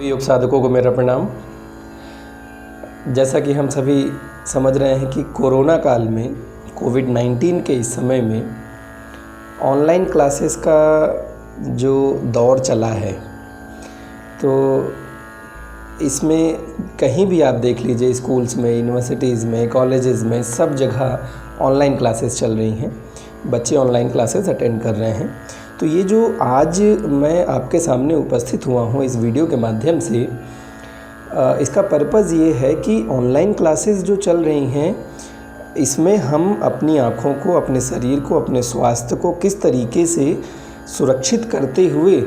योग साधकों को मेरा प्रणाम। जैसा कि हम सभी समझ रहे हैं कि कोरोना काल में कोविड-19 के इस समय में ऑनलाइन क्लासेस का जो दौर चला है, तो इसमें कहीं भी आप देख लीजिए, स्कूल्स में, यूनिवर्सिटीज़ में, कॉलेजेस में, सब जगह ऑनलाइन क्लासेस चल रही हैं। बच्चे ऑनलाइन क्लासेस अटेंड कर रहे हैं। तो ये जो आज मैं आपके सामने उपस्थित हुआ हूँ इस वीडियो के माध्यम से, इसका पर्पज़ ये है कि ऑनलाइन क्लासेस जो चल रही हैं, इसमें हम अपनी आँखों को, अपने शरीर को, अपने स्वास्थ्य को किस तरीके से सुरक्षित करते हुए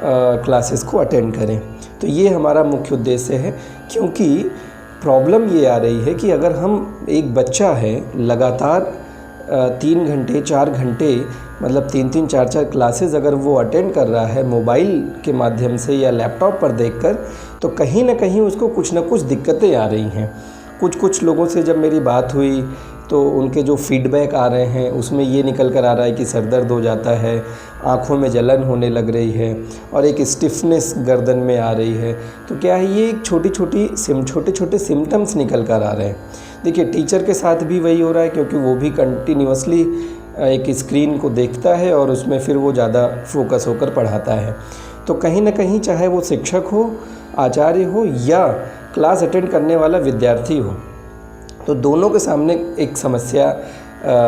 क्लासेस को अटेंड करें। तो ये हमारा मुख्य उद्देश्य है, क्योंकि प्रॉब्लम ये आ रही है कि अगर हम एक बच्चा है लगातार 3 घंटे 4 घंटे मतलब 3-3 4-4 क्लासेस अगर वो अटेंड कर रहा है मोबाइल के माध्यम से या लैपटॉप पर देखकर, तो कहीं ना कहीं उसको कुछ ना कुछ दिक्कतें आ रही हैं। कुछ लोगों से जब मेरी बात हुई तो उनके जो फीडबैक आ रहे हैं उसमें ये निकल कर आ रहा है कि सर दर्द हो जाता है, आँखों में जलन होने लग रही है और एक स्टिफनेस गर्दन में आ रही है। तो क्या है, ये एक छोटे छोटे सिम्टम्स निकल कर आ रहे हैं। देखिए, टीचर के साथ भी वही हो रहा है, क्योंकि वो भी कंटिन्यूअसली एक स्क्रीन को देखता है और उसमें फिर वो ज़्यादा फोकस होकर पढ़ाता है। तो कहीं ना कहीं, चाहे वो शिक्षक हो, आचार्य हो या क्लास अटेंड करने वाला विद्यार्थी हो, तो दोनों के सामने एक समस्या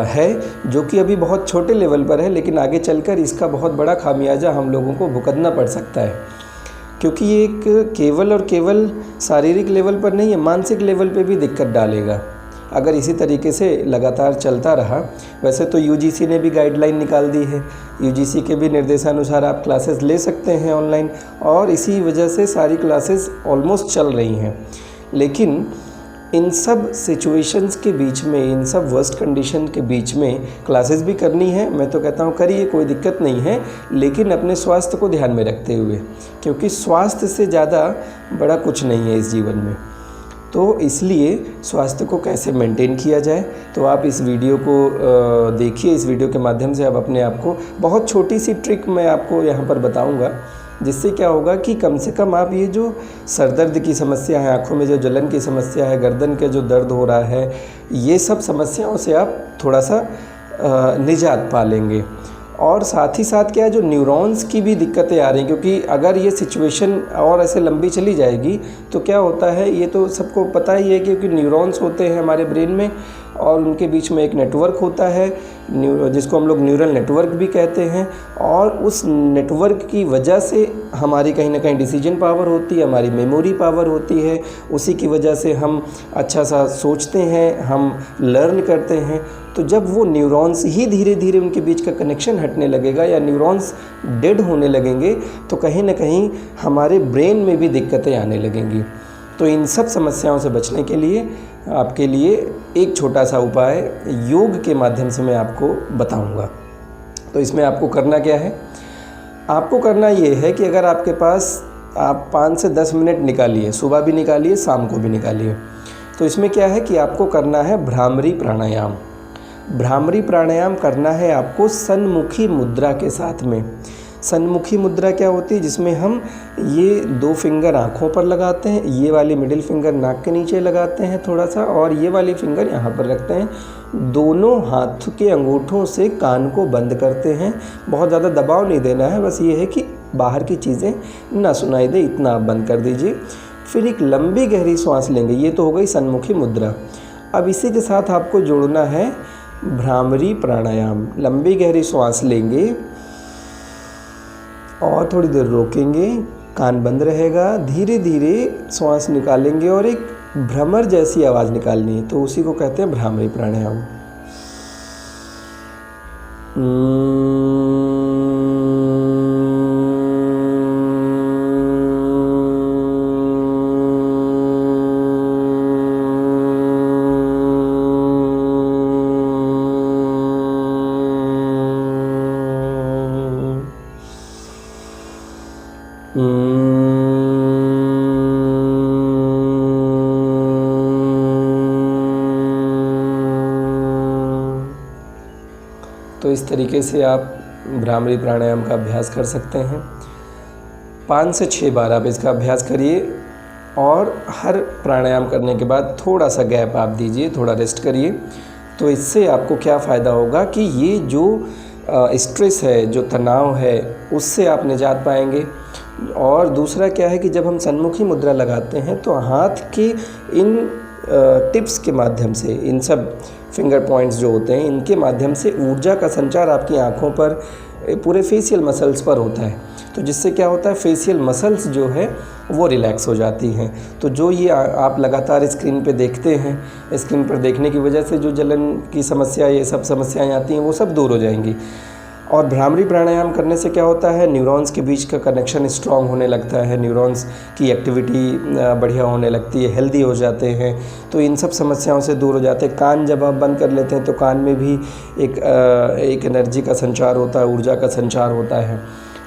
है जो कि अभी बहुत छोटे लेवल पर है, लेकिन आगे चलकर इसका बहुत बड़ा खामियाजा हम लोगों को भुगतना पड़ सकता है। क्योंकि ये एक केवल और केवल शारीरिक लेवल पर नहीं है, मानसिक लेवल पे भी दिक्कत डालेगा अगर इसी तरीके से लगातार चलता रहा। वैसे तो यूजीसी ने भी गाइडलाइन निकाल दी है, यूजीसी के भी निर्देशानुसार आप क्लासेस ले सकते हैं ऑनलाइन, और इसी वजह से सारी क्लासेस ऑलमोस्ट चल रही हैं। लेकिन इन सब सिचुएशंस के बीच में, इन सब वर्स्ट कंडीशन के बीच में क्लासेस भी करनी है। मैं तो कहता हूँ करिए, कोई दिक्कत नहीं है, लेकिन अपने स्वास्थ्य को ध्यान में रखते हुए, क्योंकि स्वास्थ्य से ज़्यादा बड़ा कुछ नहीं है इस जीवन में। तो इसलिए स्वास्थ्य को कैसे मेंटेन किया जाए, तो आप इस वीडियो को देखिए। इस वीडियो के माध्यम से आप अपने आप को, बहुत छोटी सी ट्रिक मैं आपको यहाँ पर बताऊँगा, जिससे क्या होगा कि कम से कम आप ये जो सर दर्द की समस्या है, आँखों में जो जलन की समस्या है, गर्दन के जो दर्द हो रहा है, ये सब समस्याओं से आप थोड़ा सा निजात पा लेंगे। और साथ ही साथ क्या है, जो न्यूरॉन्स की भी दिक्कतें आ रही हैं, क्योंकि अगर ये सिचुएशन और ऐसे लंबी चली जाएगी तो क्या होता है, ये तो सबको पता ही है, क्योंकि न्यूरॉन्स होते हैं हमारे ब्रेन में और उनके बीच में एक नेटवर्क होता है जिसको हम लोग न्यूरल नेटवर्क भी कहते हैं। और उस नेटवर्क की वजह से हमारी कहीं ना कहीं डिसीजन पावर होती है, हमारी मेमोरी पावर होती है, उसी की वजह से हम अच्छा सा सोचते हैं, हम लर्न करते हैं। तो जब वो न्यूरॉन्स ही धीरे धीरे उनके बीच का कनेक्शन हटने लगेगा या न्यूरॉन्स डेड होने लगेंगे, तो कहीं ना कहीं हमारे ब्रेन में भी दिक्कतें आने लगेंगी। तो इन सब समस्याओं से बचने के लिए आपके लिए एक छोटा सा उपाय योग के माध्यम से मैं आपको बताऊंगा। तो इसमें आपको करना क्या है, आपको करना ये है कि अगर आपके पास, आप 5 से 10 मिनट निकालिए, सुबह भी निकालिए, शाम को भी निकालिए। तो इसमें क्या है कि आपको करना है भ्रामरी प्राणायाम। भ्रामरी प्राणायाम करना है आपको सन्मुखी मुद्रा के साथ में। सन्मुखी मुद्रा क्या होती है, जिसमें हम ये 2 फिंगर आँखों पर लगाते हैं, ये वाली मिडिल फिंगर नाक के नीचे लगाते हैं थोड़ा सा, और ये वाली फिंगर यहाँ पर रखते हैं। दोनों हाथ के अंगूठों से कान को बंद करते हैं। बहुत ज़्यादा दबाव नहीं देना है, बस ये है कि बाहर की चीज़ें ना सुनाई दे, इतना आप बंद कर दीजिए। फिर एक लंबी गहरी सांस लेंगे। ये तो हो गई सन्मुखी मुद्रा। अब इसी के साथ आपको जोड़ना है भ्रामरी प्राणायाम। लंबी गहरी सांस लेंगे और थोड़ी देर रोकेंगे, कान बंद रहेगा, धीरे धीरे सांस निकालेंगे और एक भ्रमर जैसी आवाज़ निकालनी है, तो उसी को कहते हैं भ्रामरी प्राणायाम। तो इस तरीके से आप भ्रामरी प्राणायाम का अभ्यास कर सकते हैं। 5 से 6 बार आप इसका अभ्यास करिए और हर प्राणायाम करने के बाद थोड़ा सा गैप आप दीजिए, थोड़ा रेस्ट करिए। तो इससे आपको क्या फ़ायदा होगा कि ये जो स्ट्रेस है, जो तनाव है, उससे आप निजात पाएंगे। और दूसरा क्या है कि जब हम सन्मुखी मुद्रा लगाते हैं तो हाथ के इन टिप्स के माध्यम से, इन सब फिंगर पॉइंट्स जो होते हैं, इनके माध्यम से ऊर्जा का संचार आपकी आँखों पर, पूरे फेशियल मसल्स पर होता है। तो जिससे क्या होता है, फेशियल मसल्स जो है वो रिलैक्स हो जाती हैं। तो जो ये आप लगातार स्क्रीन पे देखते हैं, स्क्रीन पर देखने की वजह से जो जलन की समस्या, ये सब समस्याएं आती हैं, वो सब दूर हो जाएंगी। और भ्रामरी प्राणायाम करने से क्या होता है, न्यूरॉन्स के बीच का कनेक्शन स्ट्रॉन्ग होने लगता है, न्यूरॉन्स की एक्टिविटी बढ़िया होने लगती है, हेल्दी हो जाते हैं। तो इन सब समस्याओं से दूर हो जाते हैं। कान जब आप बंद कर लेते हैं तो कान में भी एक एनर्जी का संचार होता है, ऊर्जा का संचार होता है।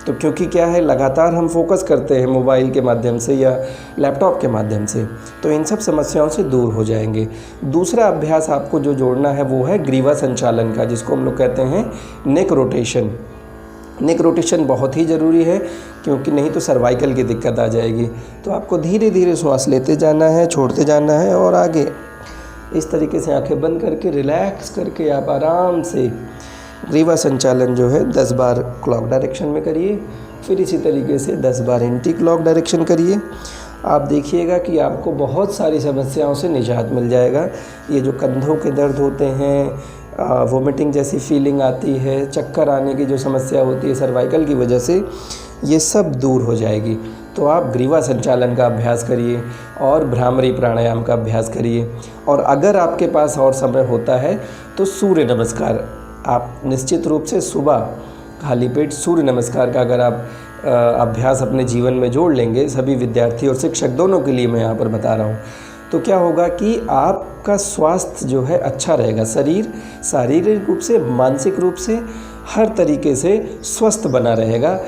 तो क्योंकि क्या है, लगातार हम फोकस करते हैं मोबाइल के माध्यम से या लैपटॉप के माध्यम से, तो इन सब समस्याओं से दूर हो जाएंगे। दूसरा अभ्यास आपको जो जोड़ना है वो है ग्रीवा संचालन का, जिसको हम लोग कहते हैं नेक रोटेशन। नेक रोटेशन बहुत ही ज़रूरी है, क्योंकि नहीं तो सर्वाइकल की दिक्कत आ जाएगी। तो आपको धीरे धीरे श्वास लेते जाना है, छोड़ते जाना है और आगे इस तरीके से आंखें बंद करके रिलैक्स करके आप आराम से ग्रीवा संचालन जो है 10 बार क्लॉक डायरेक्शन में करिए। फिर इसी तरीके से 10 बार एंटी क्लॉक डायरेक्शन करिए। आप देखिएगा कि आपको बहुत सारी समस्याओं से निजात मिल जाएगा। ये जो कंधों के दर्द होते हैं, वोमिटिंग जैसी फीलिंग आती है, चक्कर आने की जो समस्या होती है सर्वाइकल की वजह से, ये सब दूर हो जाएगी। तो आप ग्रीवा संचालन का अभ्यास करिए और भ्रामरी प्राणायाम का अभ्यास करिए। और अगर आपके पास और समय होता है तो सूर्य नमस्कार आप निश्चित रूप से सुबह खाली पेट सूर्य नमस्कार का अगर आप अभ्यास अपने जीवन में जोड़ लेंगे, सभी विद्यार्थी और शिक्षक दोनों के लिए मैं यहाँ पर बता रहा हूँ, तो क्या होगा कि आपका स्वास्थ्य जो है अच्छा रहेगा। शरीर शारीरिक रूप से, मानसिक रूप से, हर तरीके से स्वस्थ बना रहेगा।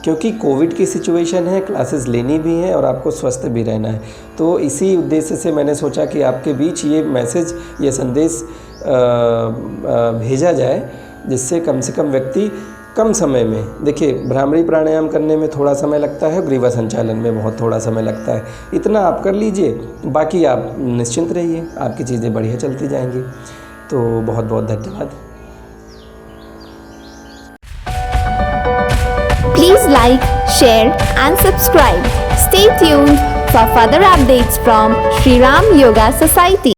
क्योंकि कोविड की सिचुएशन है, क्लासेस लेनी भी है और आपको स्वस्थ भी रहना है। तो इसी उद्देश्य से मैंने सोचा कि आपके बीच ये मैसेज, ये संदेश भेजा जाए, जिससे कम से कम व्यक्ति कम समय में, देखिए भ्रामरी प्राणायाम करने में थोड़ा समय लगता है, ग्रीवा संचालन में बहुत थोड़ा समय लगता है। इतना आप कर लीजिए, बाकी आप निश्चिंत रहिए, आपकी चीज़ें बढ़िया चलती जाएंगी। तो बहुत बहुत धन्यवाद। Please like, share and subscribe. Stay tuned for further updates from Shri Ram Yoga Society.